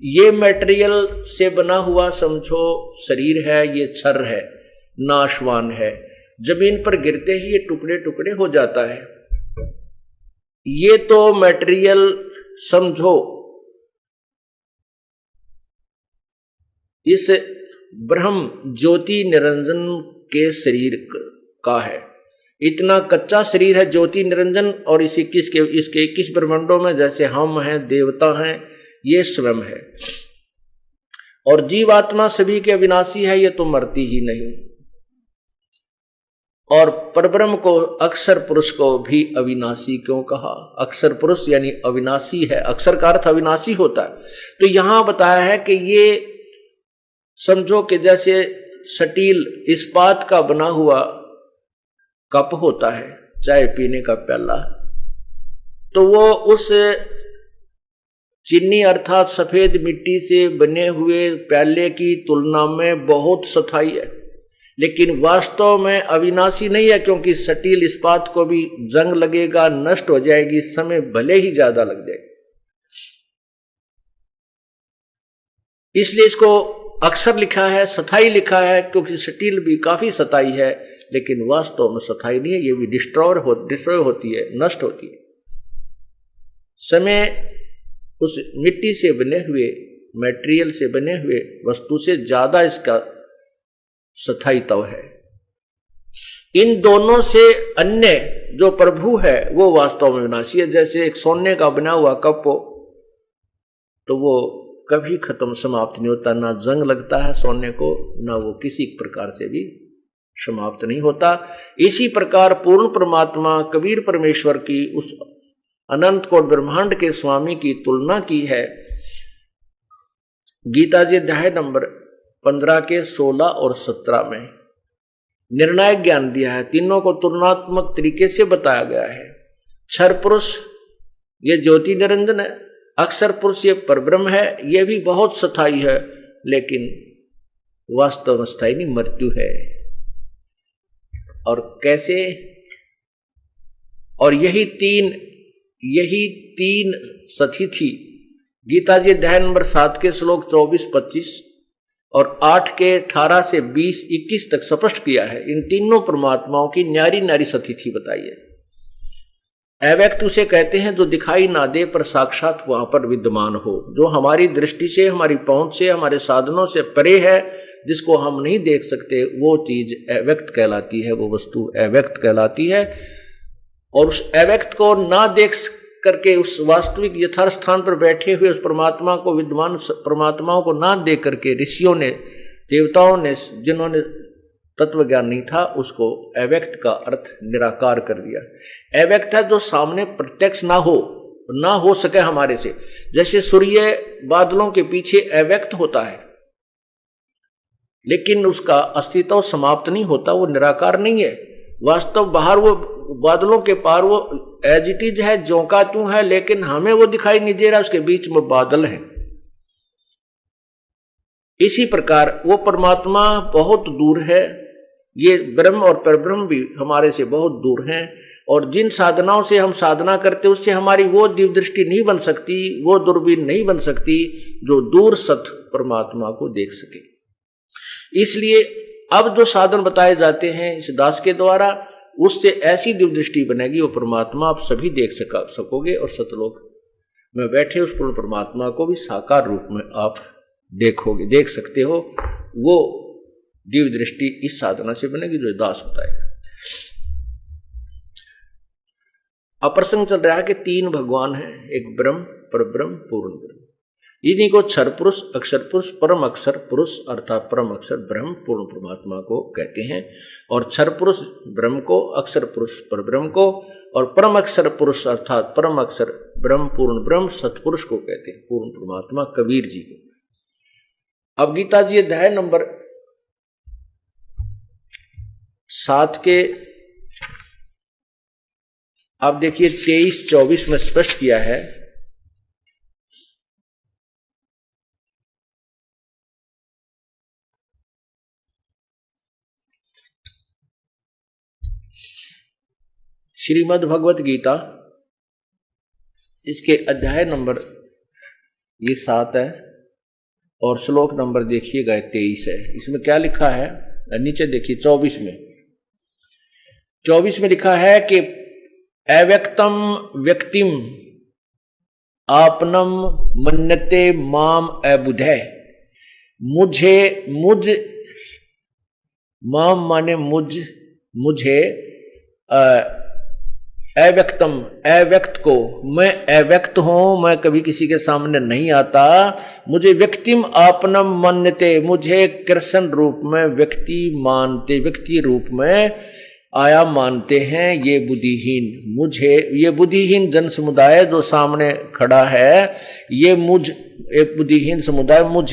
ये मटेरियल से बना हुआ समझो शरीर है, ये क्षर है, नाशवान है, जमीन पर गिरते ही ये टुकड़े टुकड़े हो जाता है। ये तो मटेरियल समझो इस ब्रह्म ज्योति निरंजन के शरीर का है, इतना कच्चा शरीर है ज्योति निरंजन, और इसके 21 ब्रह्मांडों में जैसे हम हैं, देवता हैं, ये स्वयं है। और जीवात्मा सभी के अविनाशी है, ये तो मरती ही नहीं। और परब्रह्म को, अक्षर पुरुष को भी अविनाशी क्यों कहा, अक्षर पुरुष यानी अविनाशी है, अक्षर का अर्थ अविनाशी होता है। तो यहां बताया है कि ये समझो कि जैसे स्टील इस्पात का बना हुआ कप होता है, चाय पीने का प्याला, तो वो उस चीनी अर्थात सफेद मिट्टी से बने हुए प्याले की तुलना में बहुत स्थायी है, लेकिन वास्तव में अविनाशी नहीं है, क्योंकि स्टील इस्पात को भी जंग लगेगा, नष्ट हो जाएगी, समय भले ही ज्यादा लग जाएगा। इसलिए इसको अक्षर लिखा है, स्थायी लिखा है, क्योंकि स्टील भी काफी स्थायी है, लेकिन वास्तव में स्थायी नहीं है, ये भी डिस्ट्रॉय होती है, नष्ट होती है। समय उस मिट्टी से बने हुए मटेरियल से बने हुए वस्तु से ज्यादा इसका स्थायित्व है। इन दोनों से अन्य जो प्रभु है वो वास्तव में विनाशी है। जैसे एक सोने का बना हुआ कप हो तो वो कभी खत्म समाप्त नहीं होता, ना जंग लगता है सोने को, ना वो किसी प्रकार से भी समाप्त नहीं होता। इसी प्रकार पूर्ण परमात्मा कबीर परमेश्वर की उस अनंत कोट ब्रह्मांड के स्वामी की तुलना की है गीता जी अध्याय नंबर 15 के 16 और 17 में। निर्णायक ज्ञान दिया है, तीनों को तुलनात्मक तरीके से बताया गया है। क्षर पुरुष ये ज्योति निरंजन है, अक्षर पुरुष ये परब्रह्म है, ये भी बहुत स्थायी है, लेकिन वास्तव में स्थायी नहीं, मृत्यु है। और कैसे? और यही तीन सती थी। गीता जी अध्याय नंबर 7 के श्लोक 24-25 और 8 के 18 से 20-21 तक स्पष्ट किया है। इन तीनों परमात्माओं की न्यारी न्यारी सती थी बताइए। अव्यक्त उसे कहते हैं जो दिखाई ना दे पर साक्षात वहां पर विद्यमान हो, जो हमारी दृष्टि से, हमारी पहुंच से, हमारे साधनों से परे है, जिसको हम नहीं देख सकते, वो चीज अव्यक्त कहलाती है, वो वस्तु अव्यक्त कहलाती है। और उस अव्यक्त को ना देख करके उस वास्तविक यथार्थ स्थान पर बैठे हुए उस परमात्मा को, विद्वान परमात्माओं को ना देख करके ऋषियों ने, देवताओं ने, जिन्होंने तत्व ज्ञान नहीं था, उसको अव्यक्त का अर्थ निराकार कर दिया। अव्यक्त है जो सामने प्रत्यक्ष ना हो सके हमारे से। जैसे सूर्य बादलों के पीछे अव्यक्त होता है, लेकिन उसका अस्तित्व समाप्त नहीं होता, वो निराकार नहीं है। वास्तव बाहर वो बादलों के पार वो एज इट इज है, ज्यों का त्यों है, लेकिन हमें वो दिखाई नहीं दे रहा, उसके बीच में बादल है। इसी प्रकार वो परमात्मा बहुत दूर है, ये ब्रह्म और परब्रह्म भी हमारे से बहुत दूर हैं। और जिन साधनाओं से हम साधना करते उससे हमारी वो दिव्य दृष्टि नहीं बन सकती, वो दूरबीन नहीं बन सकती जो दूर सत परमात्मा को देख सके। इसलिए अब जो साधन बताए जाते हैं इस दास के द्वारा, उससे ऐसी दिव्य दृष्टि बनेगी, वो परमात्मा आप सभी देख सकोगे और सतलोक में बैठे उस पूर्ण परमात्मा को भी साकार रूप में आप देख सकते हो। वो दिव्य दृष्टि इस साधना से बनेगी जो दास बताएगा। अप्रसंग चल रहा है कि 3 भगवान हैं, एक ब्रह्म, परब्रह्म, पूर्ण ब्रह्म। इन्हीं को क्षर पुरुष, अक्षर पुरुष, परम अक्षर पुरुष अर्थात परम अक्षर ब्रह्म पूर्ण परमात्मा को कहते हैं। और क्षर पुरुष ब्रह्म को, अक्षर पुरुष परब्रह्म को, और परम अक्षर पुरुष अर्थात परम अक्षर ब्रह्म पूर्ण ब्रह्म सतपुरुष को कहते हैं, पूर्ण परमात्मा कबीर जी को। अब गीता जी अध्याय नंबर 7 के आप देखिए 23-24 में स्पष्ट किया है। श्रीमद् भगवत गीता, इसके अध्याय नंबर ये 7 है और श्लोक नंबर देखिएगा 23 है। इसमें क्या लिखा है नीचे देखिए 24 में लिखा है कि अव्यक्तम व्यक्तिम आपनम मन्यते माम अबुधे। माम माने मुझे अव्यक्तम अव्यक्त को, मैं अव्यक्त हूं, मैं कभी किसी के सामने नहीं आता। मुझे व्यक्तिम आपनम मन्यते, मुझे कृष्ण रूप में व्यक्ति रूप में आया मानते हैं ये बुद्धिहीन। मुझे ये बुद्धिहीन जन समुदाय जो सामने खड़ा है, ये एक बुद्धिहीन समुदाय मुझ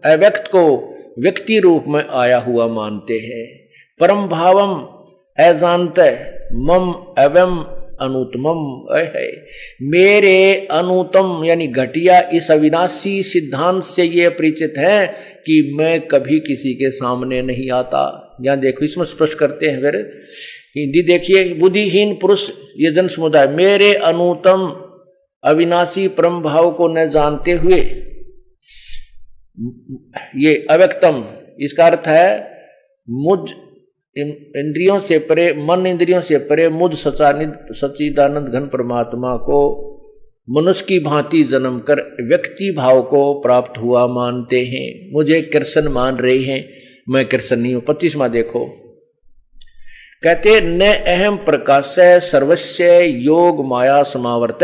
अव्यक्त को व्यक्ति रूप में आया हुआ मानते हैं। परम भावम अजानत मम एवं अनुतमम है, मेरे अनुतम यानी घटिया इस अविनाशी सिद्धांत से ये परिचित है कि मैं कभी किसी के सामने नहीं आता। यहां देखो इसमें स्पष्ट करते हैं, फिर हिंदी देखिए। बुद्धिहीन पुरुष ये जन समुदाय मेरे अनुतम अविनाशी परम भाव को न जानते हुए, ये अव्यक्तम इसका अर्थ है मुझ इंद्रियों से परे, मन इंद्रियों से परे मुझ सच्चिदानंद घन परमात्मा को मनुष्य की भांति जन्म कर व्यक्ति भाव को प्राप्त हुआ मानते हैं। मुझे कृष्ण मान रहे हैं, मैं कृष्ण नहीं हूं। 25वां देखो, कहते न अहम प्रकाश सर्वस्य योग माया समावर्त।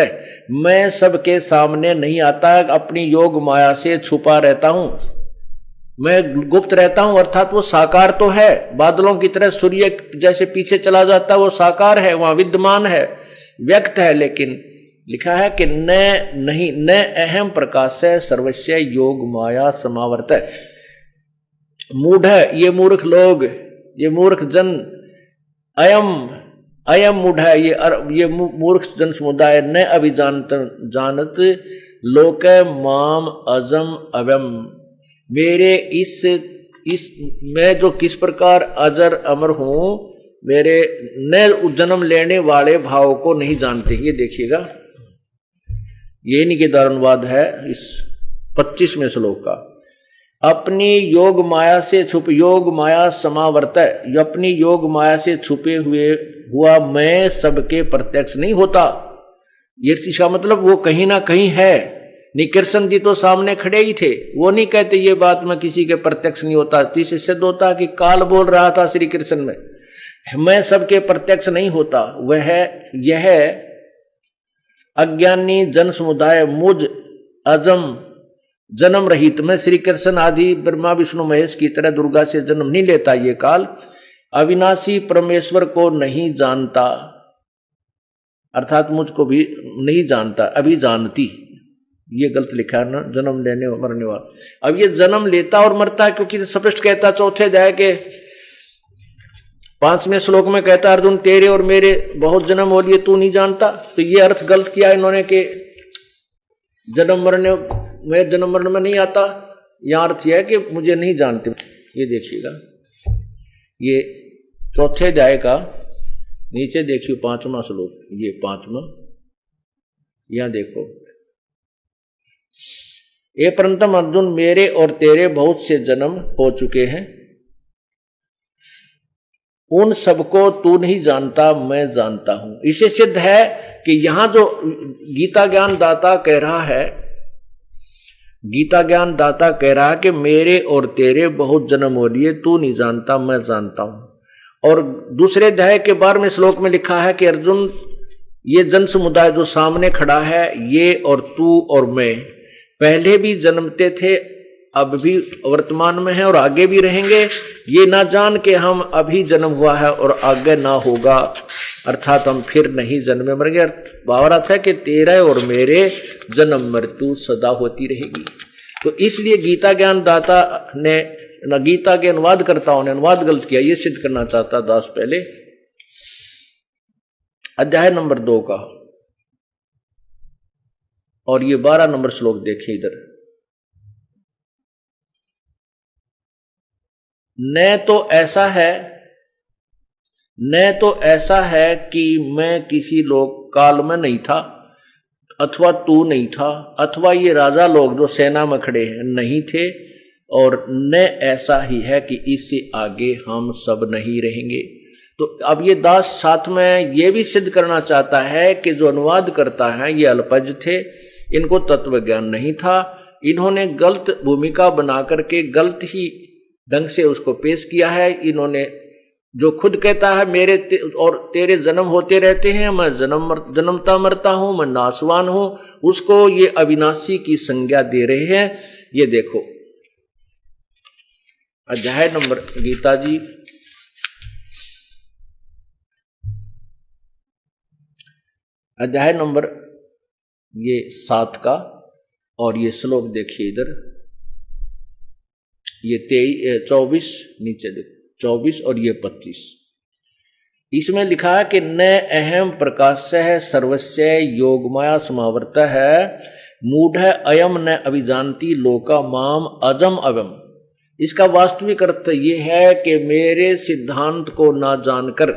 मैं सबके सामने नहीं आता, अपनी योग माया से छुपा रहता हूं। मैं गुप्त रहता हूं अर्थात वो साकार तो है, बादलों की तरह सूर्य जैसे पीछे चला जाता है वो साकार है, वहां विद्यमान है, व्यक्त है, लेकिन लिखा है कि न अहम प्रकाश सर्वस्व योग माया समावर्त। मूढ़, ये मूर्ख लोग, ये मूर्ख जन, अयम मूढ़ है, ये मूर्ख जन समुदाय, न अभिजानत लोक माम अजम अवम, मेरे इस मैं जो किस प्रकार अजर अमर हूं, मेरे न जन्म लेने वाले भाव को नहीं जानते। ये देखिएगा, ये निकेदार अनुवाद है इस 25वें श्लोक का। अपनी योग माया से छुप, योग माया समावर्त, अपनी योग माया से छुपे हुआ मैं सबके प्रत्यक्ष नहीं होता। ये इसका मतलब वो कहीं ना कहीं है। निकृष्ण जी तो सामने खड़े ही थे, वो नहीं कहते ये बात मैं किसी के प्रत्यक्ष नहीं होता। तो इससे सिद्ध होता कि काल बोल रहा था श्री कृष्ण में, मैं सबके प्रत्यक्ष नहीं होता। वह यह अज्ञानी जन समुदाय मुझ अजम जन्म रहित, मैं श्री कृष्ण आदि ब्रह्मा विष्णु महेश की तरह दुर्गा से जन्म नहीं लेता। ये काल अविनाशी परमेश्वर को नहीं जानता, अर्थात मुझको भी नहीं जानता, अभी जानती, ये गलत लिखा है ना, जन्म लेने और मरने वाला। अब ये जन्म लेता और मरता है, क्योंकि स्पष्ट कहता चौथे अध्याय के 5वें श्लोक में कहता अर्जुन तेरे और मेरे बहुत जन्म हो लिए, तू नहीं जानता। तो ये अर्थ गलत किया इन्होंने कि जन्म मरने में नहीं आता। यहां अर्थ यह है कि मुझे नहीं जानते। ये देखिएगा, ये चौथे अध्याय का नीचे देखिए 5वां श्लोक, ये 5वां, यहां देखो, ये परंतम अर्जुन मेरे और तेरे बहुत से जन्म हो चुके हैं, उन सबको तू नहीं जानता, मैं जानता हूं। इसे सिद्ध है कि यहां जो गीता ज्ञान दाता कह रहा है, गीता ज्ञान दाता कह रहा है कि मेरे और तेरे बहुत जन्म हो लिए, तू नहीं जानता, मैं जानता हूं। और दूसरे अध्याय के 12वें श्लोक में लिखा है कि अर्जुन ये जन समुदाय जो सामने खड़ा है, ये और तू और मैं पहले भी जन्मते थे, अब भी वर्तमान में है और आगे भी रहेंगे। ये ना जान के हम अभी जन्म हुआ है और आगे ना होगा, अर्थात हम फिर नहीं जन्मे मरेंगे। भावार्थ है कि तेरा और मेरे जन्म मृत्यु सदा होती रहेगी। तो इसलिए गीता ज्ञान दाता ने, न गीता के अनुवादकर्ताओं ने अनुवाद गलत किया, ये सिद्ध करना चाहता दास पहले। अध्याय नंबर 2 का और ये 12 नंबर श्लोक देखिए इधर। न तो ऐसा है कि मैं किसी लोक काल में नहीं था, अथवा तू नहीं था, अथवा ये राजा लोग जो सेना में खड़े हैं नहीं थे, और न ऐसा ही है कि इससे आगे हम सब नहीं रहेंगे। तो अब ये दास साथ में ये भी सिद्ध करना चाहता है कि जो अनुवाद करता है ये अल्पज थे, इनको तत्व ज्ञान नहीं था, इन्होंने गलत भूमिका बना करके गलत ही ढंग से उसको पेश किया है। इन्होंने जो खुद कहता है मेरे और तेरे जन्म होते रहते हैं, मैं जन्मता मरता हूं, मैं नासवान हूं, उसको ये अविनाशी की संज्ञा दे रहे हैं। ये देखो अध्याय नंबर, गीता जी अध्याय नंबर ये 7 का और ये श्लोक देखिए इधर, ये 24 नीचे देखो, 24 और ये 25। इसमें लिखा है कि न अहम प्रकाशः सर्वस्य योगमाया समावर्त है, मूढ़ अयम न अभिजानती लोका माम अजम अवम। इसका वास्तविक अर्थ ये है कि मेरे सिद्धांत को ना जानकर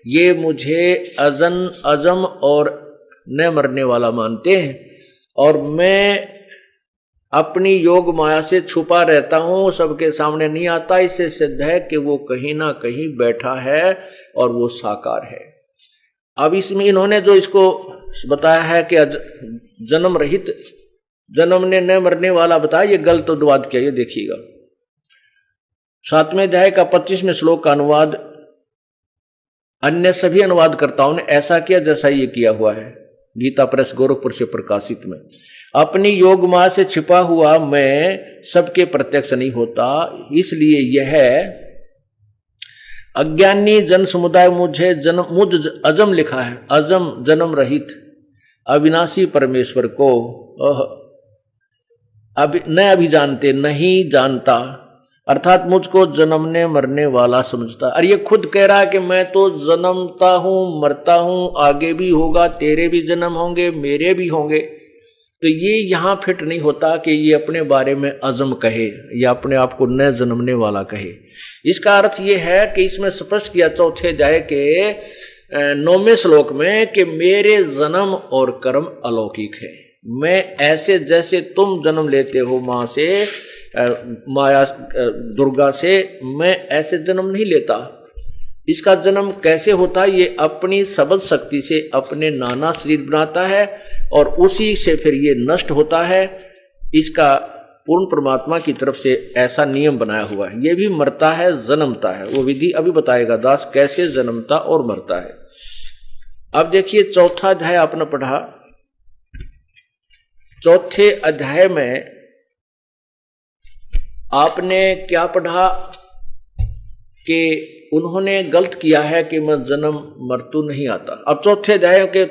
ये मुझे अजम और न मरने वाला मानते हैं, और मैं अपनी योग माया से छुपा रहता हूं, सबके सामने नहीं आता। इससे सिद्ध है कि वो कहीं ना कहीं बैठा है और वो साकार है। अब इसमें इन्होंने जो इसको बताया है कि जन्म रहित, जन्म ने न मरने वाला बताया, ये गलत अनुवाद किया। ये देखिएगा 7वें अध्याय का 25वें श्लोक का अनुवाद अन्य सभी अनुवादकर्ताओं ने ऐसा किया जैसा ये किया हुआ है गीता प्रेस गोरखपुर से प्रकाशित में। अपनी योग माया से छिपा हुआ मैं सबके प्रत्यक्ष नहीं होता, इसलिए यह अज्ञानी जन समुदाय मुझे मुझ अजम लिखा है, अजम जन्म रहित अविनाशी परमेश्वर को न अभी जानते, नहीं जानता, अर्थात मुझको जन्मने मरने वाला समझता। और ये खुद कह रहा है कि मैं तो जन्मता हूं, मरता हूं, आगे भी होगा, तेरे भी जन्म होंगे, मेरे भी होंगे। तो ये यहां फिट नहीं होता कि ये अपने बारे में अजम कहे या अपने आप को न जन्मने वाला कहे। इसका अर्थ ये है कि इसमें स्पष्ट किया चौथे अध्याय के 9वें श्लोक में कि मेरे जन्म और कर्म अलौकिक है। मैं ऐसे जैसे तुम जन्म लेते हो मां से, माया दुर्गा से, मैं ऐसे जन्म नहीं लेता। इसका जन्म कैसे होता है? ये अपनी सबल शक्ति से अपने नाना शरीर बनाता है और उसी से फिर ये नष्ट होता है। इसका पूर्ण परमात्मा की तरफ से ऐसा नियम बनाया हुआ है। ये भी मरता है, जन्मता है। वो विधि अभी बताएगा दास कैसे जन्मता और मरता है। अब देखिए चौथा अध्याय आपने पढ़ा। चौथे अध्याय में आपने क्या पढ़ा कि उन्होंने गलत किया है कि मैं जन्म मृत्यु नहीं आता। अब चौथे अध्याय के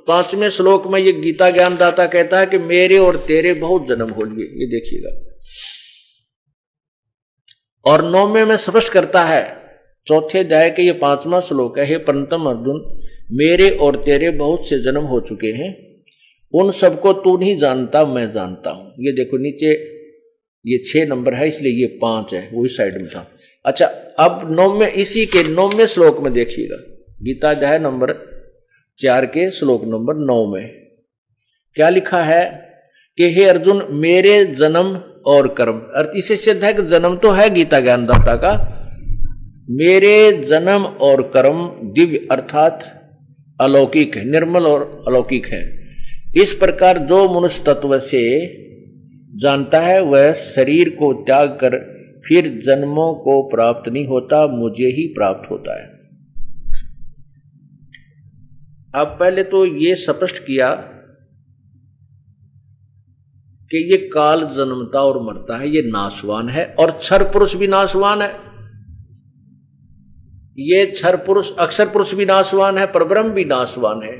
5वें श्लोक में ये गीता ज्ञानदाता कहता है कि मेरे और तेरे बहुत जन्म होंगे। ये देखिएगा। और 9वें में स्पष्ट करता है, चौथे अध्याय के ये 5वां श्लोक है, हे परंतम अर्जुन, मेरे और तेरे बहुत से जन्म हो चुके हैं, उन सबको तू नहीं जानता, मैं जानता हूं। ये देखो नीचे ये 6 नंबर है, इसलिए ये 5 है, वो इस साइड में था। अच्छा, अब 9वें इसी के 9वें श्लोक में देखिएगा, गीता अध्याय नंबर 4 के श्लोक नंबर 9 में क्या लिखा है कि हे अर्जुन, मेरे जन्म और कर्म, अर्थ इसे सिद्ध है कि जन्म तो है गीता ज्ञानदाता का, मेरे जन्म और कर्म दिव्य अर्थात अलौकिक है, निर्मल और अलौकिक है। इस प्रकार जो मनुष्य तत्व से जानता है वह शरीर को त्याग कर फिर जन्मों को प्राप्त नहीं होता, मुझे ही प्राप्त होता है। अब पहले तो ये स्पष्ट किया कि ये काल जन्मता और मरता है, ये नाशवान है और क्षर पुरुष भी नाशवान है। ये क्षर पुरुष अक्षर पुरुष भी नाशवान है, परब्रह्म भी नाशवान है।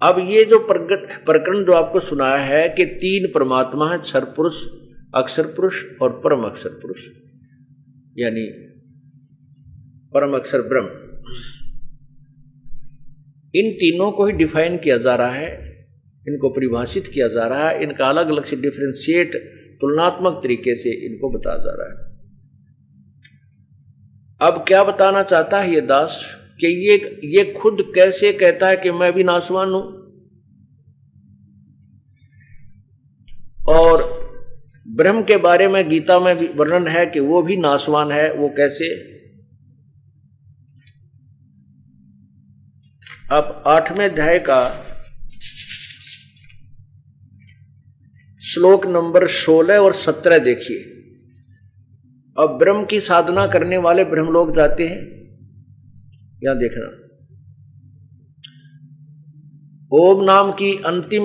अब ये जो प्रकरण जो आपको सुनाया है कि 3 परमात्मा है, क्षर पुरुष, अक्षर पुरुष और परम अक्षर पुरुष, यानी परम अक्षर ब्रह्म, इन तीनों को ही डिफाइन किया जा रहा है, इनको परिभाषित किया जा रहा है, इनका अलग अलग से डिफरेंशिएट तुलनात्मक तरीके से इनको बताया जा रहा है। अब क्या बताना चाहता है ये दास कि ये खुद कैसे कहता है कि मैं भी नाशवान हूं, और ब्रह्म के बारे में गीता में भी वर्णन है कि वो भी नाशवान है। वो कैसे? अब 8वें अध्याय का श्लोक नंबर 16 और 17 देखिए। अब ब्रह्म की साधना करने वाले ब्रह्मलोक जाते हैं, यहां देखना, ओम नाम की अंतिम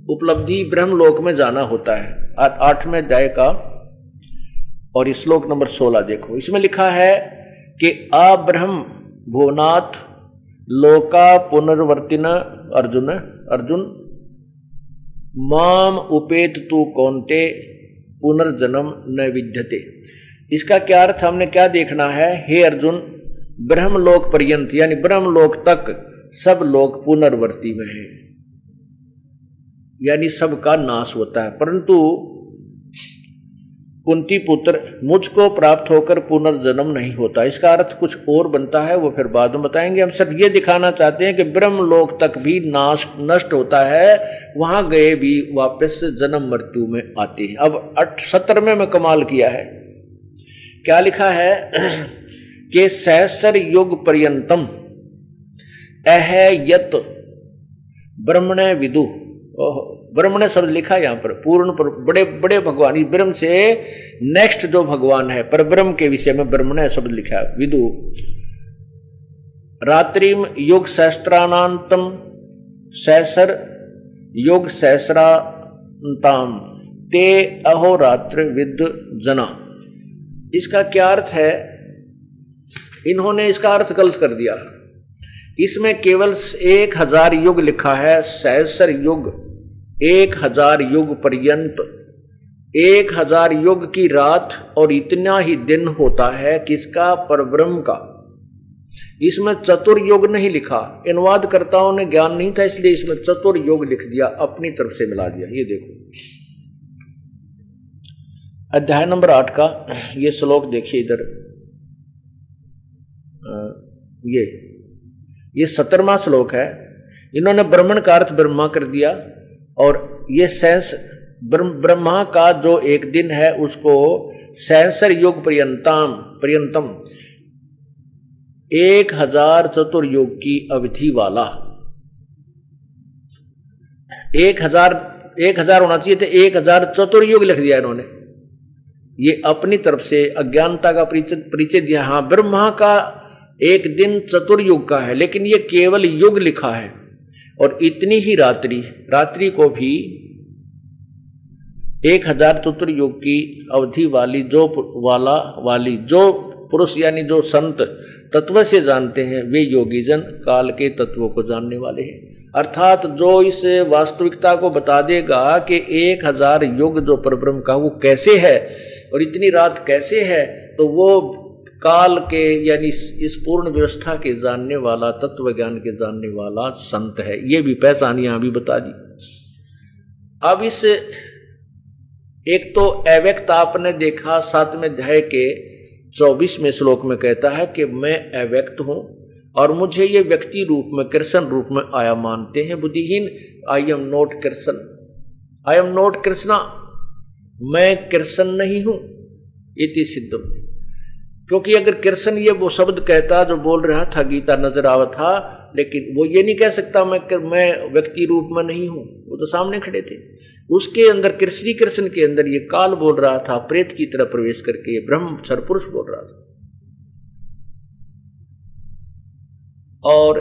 उपलब्धि ब्रह्मलोक में जाना होता है। 8वें अध्याय का और श्लोक नंबर 16 देखो, इसमें लिखा है कि अब्रह्म भुवनाथ लोका पुनर्वर्तिन अर्जुन अर्जुन माम उपेत तू कौन्ते पुनर्जन्म न विद्यते। इसका क्या अर्थ हमने क्या देखना है? हे अर्जुन, ब्रह्मलोक पर्यंत यानी ब्रह्मलोक तक सब लोग पुनर्वर्ती में हैं, यानी सबका नाश होता है, परंतु कुंती पुत्र मुझको प्राप्त होकर पुनर्जन्म नहीं होता। इसका अर्थ कुछ और बनता है, वो फिर बाद में बताएंगे। हम सब ये दिखाना चाहते हैं कि ब्रह्मलोक तक भी नाश नष्ट होता है, वहां गए भी वापस जन्म मृत्यु में आते हैं। अब 17वें में कमाल किया है, क्या लिखा है कि सहस्र युग पर्यंतम अह यत ब्रह्मणे विदु। ब्रह्मणे शब्द लिखा यहां पर पूर्ण पर, बड़े बड़े भगवान, ब्रह्म से नेक्स्ट जो भगवान है पर ब्रह्म के विषय में ब्रह्मणे शब्द लिखा है, विदु। रात्रिम युग सहस्त्रानांतम सहस्र योग सहस्रांताम ते अहोरात्र विद जना। इसका क्या अर्थ है? इन्होंने इसका अर्थ गलत कर दिया। इसमें केवल 1000 युग लिखा है, सहस्र युग, 1000 युग पर्यंत, 1000 युग की रात और इतना ही दिन होता है किसका? परब्रह्म का। इसमें चतुर्युग नहीं लिखा, अनुवादकर्ताओं ने ज्ञान नहीं था इसलिए इसमें चतुर्युग लिख दिया, अपनी तरफ से मिला दिया। ये देखो अध्याय नंबर 8 का ये श्लोक देखिए इधर, ये 17वां श्लोक है। इन्होंने ब्रह्मण का अर्थ ब्रह्मा कर दिया और ये सेंस ब्रह्मा का जो एक दिन है उसको सहस्र युग पर्यंतम 1000 चतुर्युग की अवधि वाला। 1000 होना चाहिए थे, 1000 चतुर्युग लिख दिया इन्होंने। ये अपनी तरफ से अज्ञानता का परिचय दिया। हाँ, ब्रह्मा का एक दिन चतुर्युग का है, लेकिन ये केवल युग लिखा है। और इतनी ही रात्रि को भी 1000 चतुर्युग की अवधि वाली जो पुरुष यानी जो संत तत्व से जानते हैं वे योगीजन काल के तत्वों को जानने वाले हैं। अर्थात जो इस वास्तविकता को बता देगा कि 1000 युग जो परब्रह्म का वो कैसे है और इतनी रात कैसे है, तो वो काल के यानी इस पूर्ण व्यवस्था के जानने वाला, तत्व ज्ञान के जानने वाला संत है। ये भी पहचान यहां भी बता दी। अब इस एक तो अव्यक्त आपने देखा 7वें अध्याय के 24वें श्लोक में कहता है कि मैं अव्यक्त हूं और मुझे ये व्यक्ति रूप में कृष्ण रूप में आया मानते हैं बुद्धिहीन। I am not Krishna, I am not Krishna, मैं कृष्ण नहीं हूं। इति सिद्धम, क्योंकि अगर कृष्ण ये वो शब्द कहता जो बोल रहा था गीता नजर आवा था, लेकिन वो ये नहीं कह सकता मैं व्यक्ति रूप में नहीं हूं, वो तो सामने खड़े थे। उसके अंदर श्री कृष्ण के अंदर ये काल बोल रहा था, प्रेत की तरह प्रवेश करके ये ब्रह्म सरपुरुष बोल रहा था। और